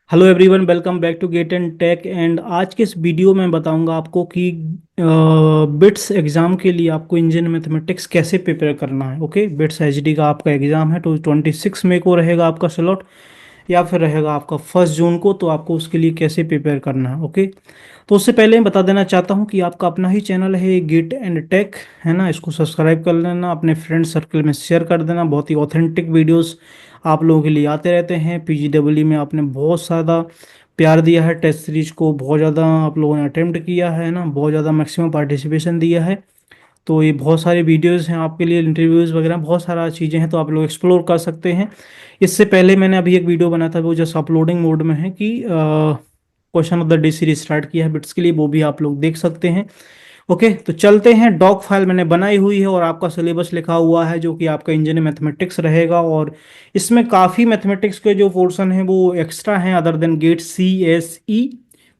Hello everyone, welcome back to GATE and tech. And आज के इस वीडियो में बताऊंगा आपको कि बिट्स एग्ज़ाम के लिए आपको इंजीनियरिंग मैथमेटिक्स कैसे प्रिपेयर करना है। ओके, बिट्स एचडी का आपका एग्ज़ाम है तो 26 मई को रहेगा आपका स्लॉट, या फिर रहेगा आपका 1 जून को। तो आपको उसके लिए कैसे प्रिपेयर करना है, ओके। तो उससे पहले मैं बता देना चाहता हूँ कि आपका अपना ही चैनल है गेट एंड टेक, है ना। इसको सब्सक्राइब कर लेना, अपने फ्रेंड सर्कल में शेयर कर देना। बहुत ही ऑथेंटिक वीडियोस आप लोगों के लिए आते रहते हैं। पीजीडब्ल्यू में आपने बहुत ज़्यादा प्यार दिया है, टेस्ट सीरीज को बहुत ज़्यादा आप लोगों ने अटेम्प्ट किया है ना, बहुत ज़्यादा मैक्सिमम पार्टिसिपेशन दिया है। तो ये बहुत सारे वीडियोस हैं आपके लिए, इंटरव्यूज़ वगैरह बहुत सारा चीज़ें हैं, तो आप लोग एक्सप्लोर कर सकते हैं। इससे पहले मैंने अभी एक वीडियो बनाया था, वो जस्ट अपलोडिंग मोड में है, कि question of the day series start किया है बिट्स के लिए, वो भी आप लोग देख सकते हैं। ओके, तो चलते हैं। डॉक फाइल मैंने बनाई हुई है और आपका सिलेबस लिखा हुआ है जो कि आपका इंजीनियरिंग मैथमेटिक्स रहेगा। और इसमें काफ़ी मैथमेटिक्स के जो पोर्शन है वो एक्स्ट्रा हैं, other than GATE C S E,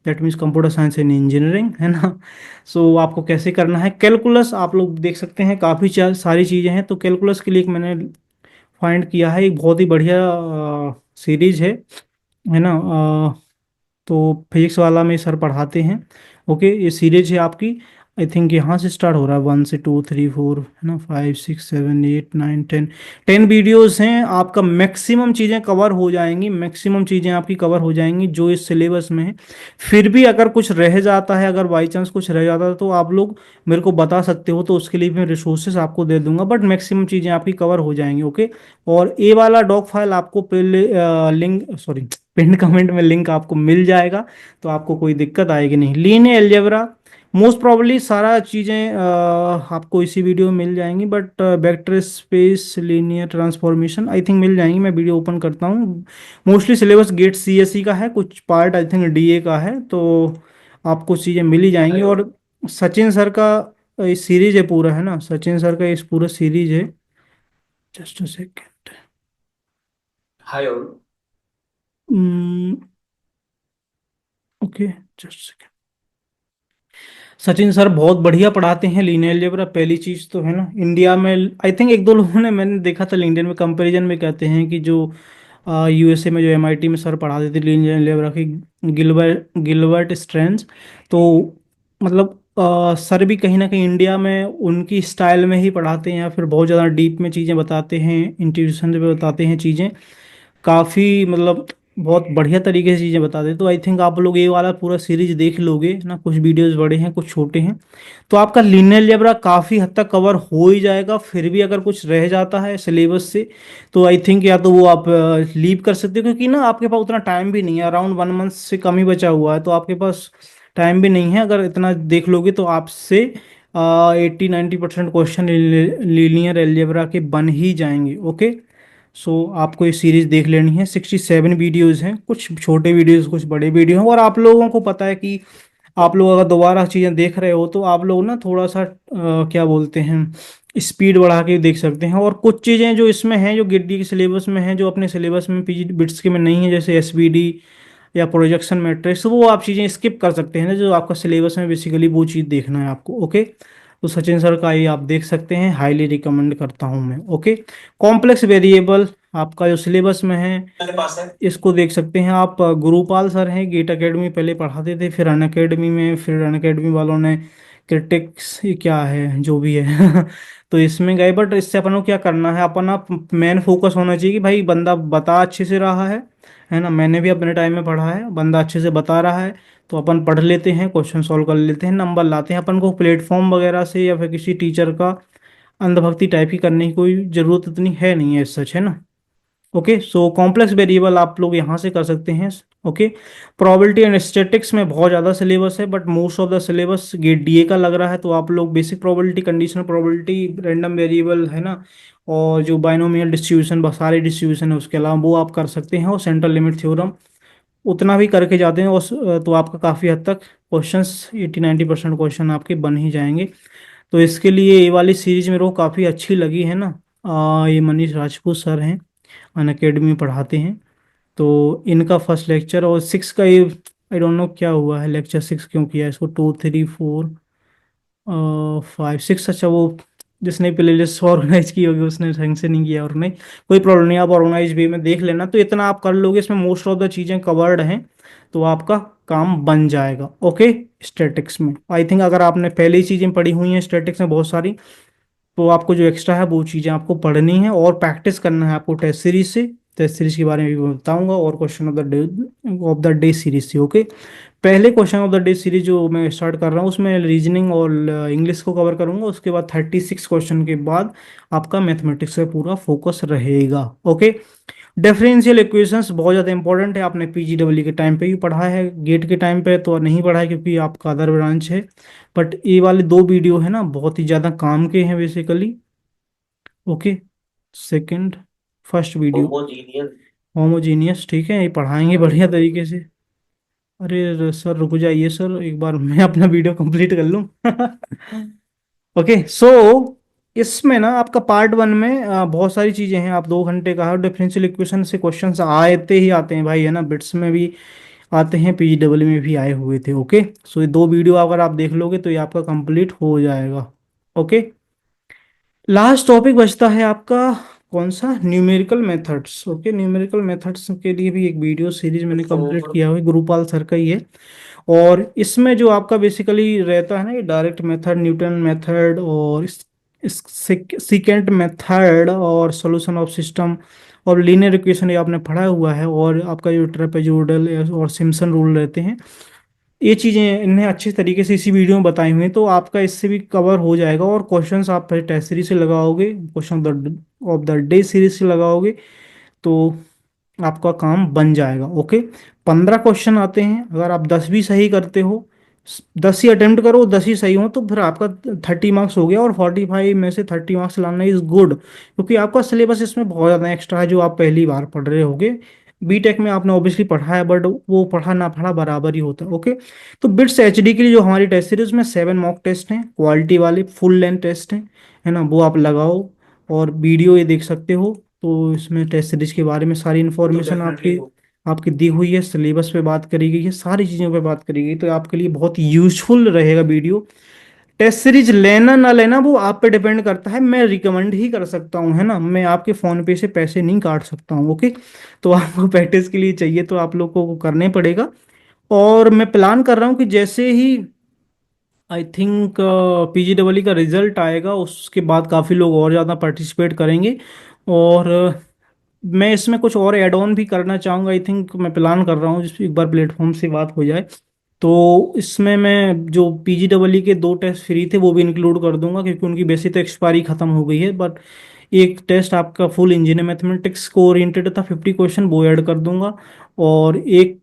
that means computer science and engineering, है ना। सो आपको कैसे करना है, कैलकुलस आप लोग देख सकते हैं, काफ़ी सारी चीज़ें हैं। तो कैलकुलस के लिए एक मैंने फाइंड किया है, एक बहुत ही बढ़िया सीरीज है ना। तो फिजिक्स वाला में सर पढ़ाते हैं। ओके, ये सीरीज है आपकी। आई थिंक यहाँ से स्टार्ट हो रहा है, 1 से 2 3 4, है ना, 5 6 7 8 9 10। 10 वीडियोस हैं, आपका मैक्सिमम चीज़ें कवर हो जाएंगी, मैक्सिमम चीज़ें आपकी कवर हो जाएंगी जो इस सिलेबस में है। फिर भी अगर कुछ रह जाता है, अगर बाई चांस कुछ रह जाता है, तो आप लोग मेरे को बता सकते हो, तो उसके लिए मैं रिसोर्सेज आपको दे दूंगा, बट मैक्सिमम चीज़ें आपकी कवर हो जाएंगी। ओके, और ए वाला डॉक फाइल आपको पहले लिंक, सॉरी, पिन कमेंट में लिंक आपको मिल जाएगा, तो आपको कोई दिक्कत आएगी नहीं। लीनियर अलजेब्रा मोस्ट प्रोबेबली सारा चीज़ें आपको इसी वीडियो में मिल जाएंगी, but vector space, linear transformation I think मिल जाएंगी। मैं वीडियो ओपन करता हूँ। मोस्टली सिलेबस गेट सीएसई का है, कुछ पार्ट आई थिंक डीए का है, तो आपको चीज़ें मिल ही जाएंगी। और सचिन सर का सीरीज है पूरा, है ना, सचिन सर का इस पूरा सीरीज है। Just a second. हाय और ओके, जस्ट सचिन सर बहुत बढ़िया पढ़ाते हैं लीनियर अलजेब्रा। पहली चीज तो है ना, इंडिया में आई थिंक एक दो लोगों ने, मैंने देखा था लिंक्डइन में कंपैरिजन में कहते हैं कि जो यूएसए में जो एमआईटी में सर पढ़ाते थे लीनियर अलजेब्रा की, गिलबर्ट गिलबर्ट स्ट्रेंज, तो मतलब सर भी कहीं ना कहीं इंडिया में उनकी स्टाइल में ही पढ़ाते हैं, या फिर बहुत ज़्यादा डीप में चीज़ें बताते हैं, इंट्यूशन पे बताते हैं चीज़ें काफ़ी, मतलब बहुत बढ़िया तरीके से चीज़ें बताते हैं। तो आई थिंक आप लोग ये वाला पूरा सीरीज देख लोगे ना, कुछ वीडियोस बड़े हैं कुछ छोटे हैं, तो आपका लीनियर अलजेब्रा काफ़ी हद तक कवर हो ही जाएगा। फिर भी अगर कुछ रह जाता है सिलेबस से, तो आई थिंक या तो वो आप लीव कर सकते हो, क्योंकि ना आपके पास उतना टाइम भी नहीं है, अराउंड 1 मंथ से कम ही बचा हुआ है, तो आपके पास टाइम भी नहीं है। अगर इतना देख लोगे तो आपसे 80 90% क्वेश्चन लीनियर अलजेब्रा के बन ही जाएंगे। ओके, सो आपको ये सीरीज देख लेनी है। 67 वीडियोज़ हैं, कुछ छोटे वीडियोज़ कुछ बड़े वीडियो हैं। और आप लोगों को पता है कि आप लोग अगर दोबारा चीज़ें देख रहे हो, तो आप लोग ना थोड़ा सा क्या बोलते हैं, स्पीड बढ़ा के देख सकते हैं। और कुछ चीज़ें जो इसमें हैं, जो गिड्डी के सिलेबस में हैं, जो अपने सिलेबस में पीजी बिट्स के में नहीं है, जैसे एसबीडी या प्रोजेक्शन मैट्रिक्स, वो आप चीज़ें स्किप कर सकते हैं ना, जो आपका सिलेबस में बेसिकली वो चीज़ देखना है आपको। ओके, तो सचिन सर का ये आप देख सकते हैं, हाईली रिकमेंड करता हूँ मैं। ओके, कॉम्प्लेक्स वेरिएबल आपका जो सिलेबस में है, मेरे पास है। इसको देख सकते हैं आप। गुरुपाल सर हैं, गेट एकेडमी पहले पढ़ाते थे, फिर अन अकेडमी में, फिर अन अकेडमी वालों ने क्रिटिक्स, ये क्या है जो भी है तो इसमें गए। बट इससे अपन को क्या करना है, अपना मेन फोकस होना चाहिए कि भाई बंदा बता अच्छे से रहा है ना। मैंने भी अपने टाइम में पढ़ा है, बंदा अच्छे से बता रहा है, तो अपन पढ़ लेते हैं, क्वेश्चन सॉल्व कर लेते हैं, नंबर लाते हैं। अपन को प्लेटफॉर्म वगैरह से या फिर किसी टीचर का अंधभक्ति टाइप की करने की कोई ज़रूरत इतनी है नहीं है, सच है ना। ओके, सो कॉम्प्लेक्स वेरिएबल आप लोग यहाँ से कर सकते हैं। ओके, प्रोबेबिलिटी एंड स्टैटिक्स में बहुत ज़्यादा सिलेबस है, but most of the syllabus GATE DA का लग रहा है, तो आप लोग basic probability, conditional probability, random variable, है ना, और जो बाइनोमियल डिस्ट्रीब्यूशन, सारे डिस्ट्रीब्यूशन है, उसके अलावा वो आप कर सकते हैं। और सेंट्रल लिमिट थ्योरम उतना भी करके जाते हैं, तो आपका काफ़ी हद तक क्वेश्चंस 80 90% क्वेश्चन आपके बन ही जाएंगे। तो इसके लिए ये वाली सीरीज मेरे को काफ़ी अच्छी लगी, है ना। ये मनीष राजपूत सर हैं, अन अकेडमी में पढ़ाते हैं। तो इनका फर्स्ट लेक्चर और सिक्स का ये, आई डोंट नो क्या हुआ है, लेक्चर 6 क्यों किया है इसको, 2 3 4 5 6, अच्छा वो जिसने प्लेलिस्ट ऑर्गेनाइज की होगी उसने ढंग से नहीं किया, और नहीं कोई प्रॉब्लम नहीं, आप ऑर्गेनाइज वे में देख लेना, तो इतना आप कर लोगे, इसमें मोस्ट ऑफ द चीज़ें कवर्ड हैं, तो आपका काम बन जाएगा। ओके, स्टैटिक्स में आई थिंक अगर आपने पहले ही चीज़ें पढ़ी हुई हैं स्टैटिक्स में बहुत सारी, तो आपको जो एक्स्ट्रा है वो चीज़ें आपको पढ़नी है और प्रैक्टिस करना है आपको टेस्ट सीरीज से। टेस्ट सीरीज के बारे में भी मैं बताऊंगा, और question of the day series से। ओके, पहले question of the day series जो मैं स्टार्ट कर रहा हूँ उसमें रीजनिंग और इंग्लिश को कवर करूंगा, उसके बाद 36 क्वेश्चन के बाद आपका मैथमेटिक्स पे पूरा फोकस रहेगा। ओके, डिफरेंशियल इक्वेशंस बहुत ज़्यादा इंपॉर्टेंट है, आपने पीजीडब्ल्यू के टाइम पे भी पढ़ा है, गेट के टाइम पे तो नहीं पढ़ा है क्योंकि आपका अदर ब्रांच है, बट ये वाले दो वीडियो है ना बहुत ही ज़्यादा काम के हैं basically. Okay, second, first video homogeneous. Homogeneous, ठीक है, ये पढ़ाएंगे बढ़िया तरीके से। अरे सर रुक जाइए सर, एक बार मैं अपना वीडियो कंप्लीट कर लूँ। ओके, सो इसमें ना आपका पार्ट वन में बहुत सारी चीजें हैं, आप 2 घंटे का डिफरेंशियल इक्वेशन से क्वेश्चंस आते ही आते हैं भाई, है ना, बिट्स में भी आते हैं, पीजीडब्ल्यू में भी आए हुए थे। ओके, सो ये दो वीडियो अगर आप देख लोगे तो ये आपका कंप्लीट हो जाएगा। ओके, लास्ट टॉपिक बचता है आपका कौन सा, numerical methods. Okay, numerical methods के लिए भी एक वीडियो सीरीज मैंने कंप्लीट तो किया हुआ है, गुरुपाल सर का ही है, और इसमें जो आपका बेसिकली रहता है ना, ये डायरेक्ट मेथड, न्यूटन मेथड, और इस सीकेंट मेथड, और सॉल्यूशन ऑफ सिस्टम, और लीनियर इक्वेशन, ये आपने पढ़ा हुआ है, और आपका जो ट्रेपेजोइडल और सिम्पसन रूल रहते हैं, ये चीज़ें इन्हें अच्छे तरीके से इसी वीडियो में बताई हुई हैं, तो आपका इससे भी कवर हो जाएगा, और क्वेश्चंस आप फिर टेस्ट सीरीज से लगाओगे, question of the day series से लगाओगे, तो आपका काम बन जाएगा। ओके, 15 क्वेश्चन आते हैं, अगर आप 10 भी सही करते हो, 10 ही अटेम्प्ट करो, 10 ही सही हो, तो फिर आपका 30 मार्क्स हो गया, और 45 में से 30 मार्क्स लाना इज गुड, क्योंकि आपका सिलेबस इसमें बहुत ज़्यादा एक्स्ट्रा है जो आप पहली बार पढ़ रहे होगे। बीटेक में आपने ऑब्वियसली पढ़ा है, बट वो पढ़ा ना पढ़ा बराबर ही होता है। ओके, तो बिट्स एचडी के लिए जो हमारी टेस्ट सीरीज में 7 मॉक टेस्ट हैं, क्वालिटी वाले फुल लेंथ टेस्ट हैं, है ना, वो आप लगाओ, और वीडियो ये देख सकते हो, तो इसमें टेस्ट सीरीज के बारे में सारी इन्फॉर्मेशन डेफिनेटली आपकी हो। आपकी दी हुई है, सिलेबस पे बात करी गई है, सारी चीज़ों पे बात करी गई, तो आपके लिए बहुत यूजफुल रहेगा वीडियो। टेस्ट सीरीज लेना ना लेना वो आप पे डिपेंड करता है, मैं रिकमेंड ही कर सकता हूँ, है ना, मैं आपके फ़ोन पे से पैसे नहीं काट सकता हूँ। ओके, तो आपको प्रैक्टिस के लिए चाहिए तो आप लोग को करने पड़ेगा, और मैं प्लान कर रहा हूँ कि जैसे ही आई थिंक पीजीडब्ल्यू का रिजल्ट आएगा उसके बाद काफ़ी लोग और ज़्यादा पार्टिसिपेट करेंगे, और मैं इसमें कुछ और ऐड ऑन भी करना चाहूँगा, आई थिंक मैं प्लान कर रहा हूँ, जिस एक बार प्लेटफॉर्म से बात हो जाए तो इसमें मैं जो पीजीडब्ल्यू के 2 टेस्ट फ्री थे वो भी इंक्लूड कर दूंगा, क्योंकि उनकी वैसे तो एक्सपायरी खत्म हो गई है, बट एक टेस्ट आपका फुल इंजीनियर मैथमेटिक्स को ओरिएंटेड था, 50 क्वेश्चन, वो ऐड कर दूंगा, और एक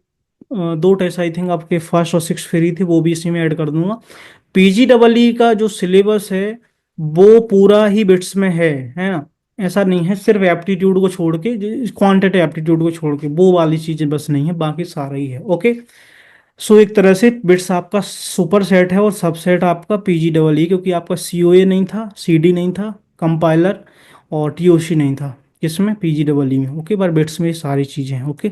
2 टेस्ट आई थिंक आपके फर्स्ट और सिक्स फ्री थे, वो भी इसी में ऐड कर दूंगा। पीजीडब्ल्यू का जो सिलेबस है वो पूरा ही बिट्स में है ना, ऐसा नहीं है सिर्फ एप्टीट्यूड को छोड़ के, क्वांटिटेटिव एप्टीट्यूड को छोड़ के, वो वाली चीजें बस नहीं है, बाकी सारा ही है। ओके, सो एक तरह से बिट्स आपका सुपर सेट है, और सबसेट आपका पीजीडब्ल्यू, क्योंकि आपका सीओए नहीं था, सीडी नहीं था, कंपाइलर और टीओसी नहीं था, किसमें, पीजीडब्ल्यू में। ओके, पर बिट्स में ये सारी चीज़ें हैं। ओके,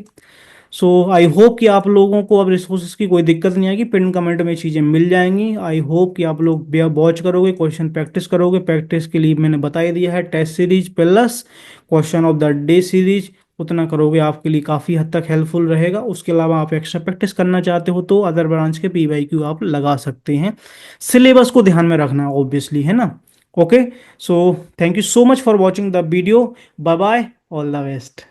सो आई होप कि आप लोगों को अब रिसोर्सेज की कोई दिक्कत नहीं आएगी, पिन कमेंट में चीज़ें मिल जाएंगी। आई होप कि आप लोग वॉच करोगे, क्वेश्चन प्रैक्टिस करोगे, प्रैक्टिस के लिए मैंने बता ही दिया है, test series plus question of the day series, उतना करोगे आपके लिए काफ़ी हद तक हेल्पफुल रहेगा। उसके अलावा आप एक्स्ट्रा प्रैक्टिस करना चाहते हो तो अदर ब्रांच के पीवाईक्यू आप लगा सकते हैं, सिलेबस को ध्यान में रखना ऑब्वियसली, है ना। Okay, so thank you so much for watching the video, bye bye, all the best.